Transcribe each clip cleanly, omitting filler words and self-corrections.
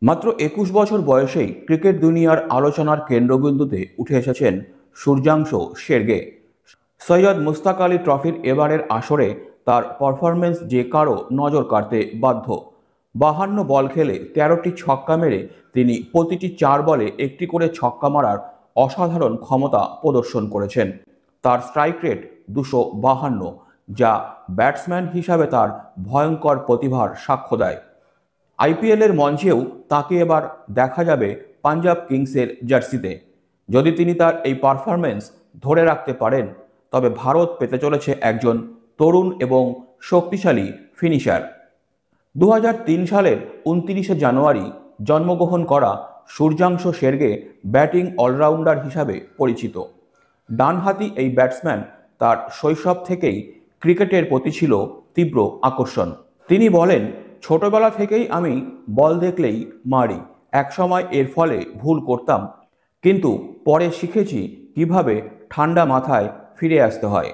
মাত্র ২১ বছর বয়সেই ক্রিকেট দুনিয়ার আলোচনার কেন্দ্রবিন্দুতে উঠে এসেছেন সূর্যাংশ শেরগে। সৈয়দ মুশতাক আলী ট্রফির এবারের আসরে তার পারফরম্যান্স যে কারো নজর কাড়তে বাধ্য। ৫২ বল খেলে ১৩টি ছক্কা মেরে তিনি প্রতিটি ৪ বলে একটি করে ছক্কা মারার অসাধারণ ক্ষমতা প্রদর্শন করেছেন। তার স্ট্রাইক রেট ২৫২, যা ব্যাটসম্যান হিসাবে তার ভয়ঙ্কর প্রতিভার সাক্ষ্য দেয়। আইপিএলের মঞ্চেও তাকে এবার দেখা যাবে পাঞ্জাব কিংসের জার্সিতে। যদি তিনি তার এই পারফরম্যান্স ধরে রাখতে পারেন, তবে ভারত পেতে চলেছে একজন তরুণ এবং শক্তিশালী ফিনিশার। ২০০৩ সালের ২৯শে জানুয়ারি জন্মগ্রহণ করা সূর্যাংশ শেরগে ব্যাটিং অলরাউন্ডার হিসাবে পরিচিত। ডানহাতি এই ব্যাটসম্যান তার শৈশব থেকেই ক্রিকেটের প্রতি ছিল তীব্র আকর্ষণ। তিনি বলেন, ছোটবেলা থেকেই আমি বল দেখলেই মারি। একসময় এর ফলে ভুল করতাম, কিন্তু পরে শিখেছি কিভাবে ঠান্ডা মাথায় ফিরে আসতে হয়।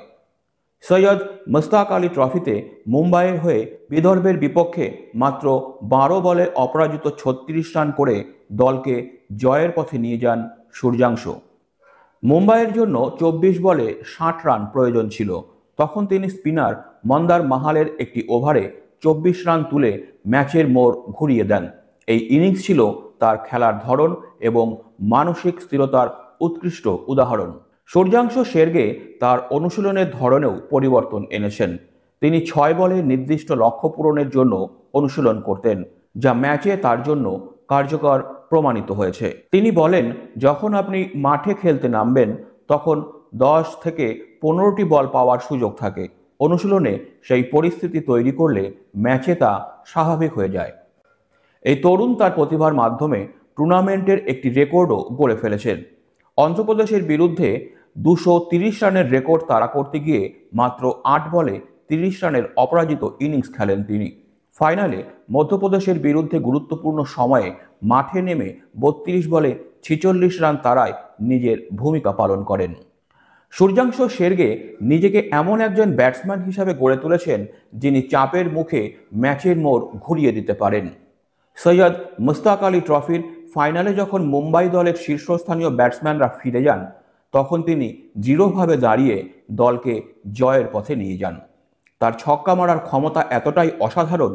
সৈয়দ মুশতাক আলী ট্রফিতে মুম্বাইয়ের হয়ে বিদর্ভের বিপক্ষে মাত্র ১২ বলে অপরাজিত ৩৬ রান করে দলকে জয়ের পথে নিয়ে যান সূর্যাংশ। মুম্বাইয়ের জন্য ২৪ বলে ৬০ রান প্রয়োজন ছিল। তখন তিনি স্পিনার মন্দার মাহালের একটি ওভারে ২৪ রান তুলে ম্যাচের মোড় ঘুরিয়ে দেন। এই ইনিংস ছিল তার খেলার ধরন এবং মানসিক স্থিরতার উৎকৃষ্ট উদাহরণ। সূর্যাংশ শেরগে তার অনুশীলনের ধরনেও পরিবর্তন এনেছেন। তিনি ৬ বলে নির্দিষ্ট লক্ষ্য পূরণের জন্য অনুশীলন করতেন, যা ম্যাচে তার জন্য কার্যকর প্রমাণিত হয়েছে। তিনি বলেন, যখন আপনি মাঠে খেলতে নামবেন তখন ১০ থেকে ১৫টি বল পাওয়ার সুযোগ থাকে। অনুশীলনে সেই পরিস্থিতি তৈরি করলে ম্যাচে তা স্বাভাবিক হয়ে যায়। এই তরুণ তার প্রতিভার মাধ্যমে টুর্নামেন্টের একটি রেকর্ডও গড়ে ফেলেছেন। অন্ধ্রপ্রদেশের বিরুদ্ধে ২৩০ রানের রেকর্ড তাড়া করতে গিয়ে মাত্র ৮ বলে ৩০ রানের অপরাজিত ইনিংস খেলেন তিনি। ফাইনালে মধ্যপ্রদেশের বিরুদ্ধে গুরুত্বপূর্ণ সময়ে মাঠে নেমে ৩২ বলে ৪৬ রান তাড়ায় নিজের ভূমিকা পালন করেন। সূর্যাংশ শেরগে নিজেকে এমন একজন ব্যাটসম্যান হিসাবে গড়ে তুলেছেন, যিনি চাপের মুখে ম্যাচের মোড় ঘুরিয়ে দিতে পারেন। সৈয়দ মুশতাক আলী ট্রফির ফাইনালে যখন মুম্বাই দলের শীর্ষস্থানীয় ব্যাটসম্যানরা ফিরে যান, তখন তিনি দৃঢ়ভাবে দাঁড়িয়ে দলকে জয়ের পথে নিয়ে যান। তার ছক্কা মারার ক্ষমতা এতটাই অসাধারণ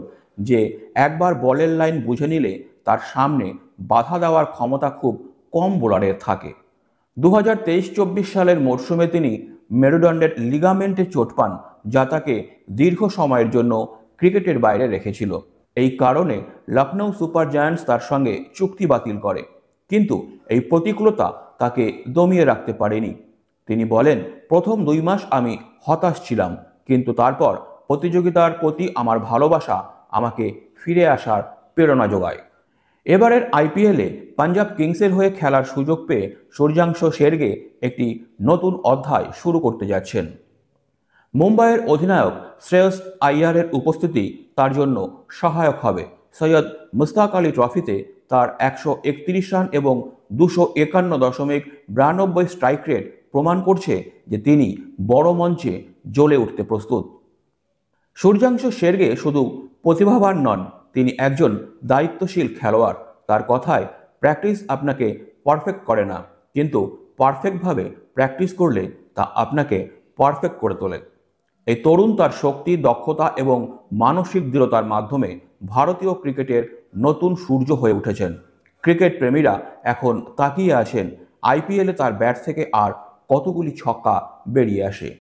যে একবার বলের লাইন বুঝে নিলে তার সামনে বাধা দেওয়ার ক্ষমতা খুব কম বোলারের থাকে। ২০২৩-২৪ সালের মরশুমে তিনি মেরুদণ্ডের লিগামেন্টে চোট পান, যা তাকে দীর্ঘ সময়ের জন্য ক্রিকেটের বাইরে রেখেছিল। এই কারণে লখনৌ সুপার জায়ান্টস তার সঙ্গে চুক্তি বাতিল করে, কিন্তু এই প্রতিকূলতা তাকে দমিয়ে রাখতে পারেনি। তিনি বলেন, প্রথম ২ মাস আমি হতাশ ছিলাম, কিন্তু তারপর প্রতিযোগিতার প্রতি আমার ভালোবাসা আমাকে ফিরে আসার প্রেরণা যোগায়। এবারের আইপিএলে পাঞ্জাব কিংসের হয়ে খেলার সুযোগ পেয়ে সূর্যাংশ শেরগে একটি নতুন অধ্যায় শুরু করতে যাচ্ছেন। মুম্বাইয়ের অধিনায়ক শ্রেয়স আইয়ারের উপস্থিতি তার জন্য সহায়ক হবে। সৈয়দ মুশতাক আলী ট্রফিতে তার ১৩১ রান এবং ২৫১.৯২ স্ট্রাইক রেট প্রমাণ করছে যে তিনি বড় মঞ্চে জ্বলে উঠতে প্রস্তুত। সূর্যাংশ শেরগে শুধু প্রতিভাবান নন, তিনি একজন দায়িত্বশীল খেলোয়াড়। তার কথায়, প্র্যাকটিস আপনাকে পারফেক্ট করে না, কিন্তু পারফেক্টভাবে প্র্যাকটিস করলে তা আপনাকে পারফেক্ট করে তোলে। এই তরুণ তার শক্তি, দক্ষতা এবং মানসিক দৃঢ়তার মাধ্যমে ভারতীয় ক্রিকেটের নতুন সূর্য হয়ে উঠেছেন। ক্রিকেট প্রেমীরা এখন তাকিয়ে আছেন আইপিএলে তার ব্যাট থেকে আর কতগুলি ছক্কা বেরিয়ে আসে।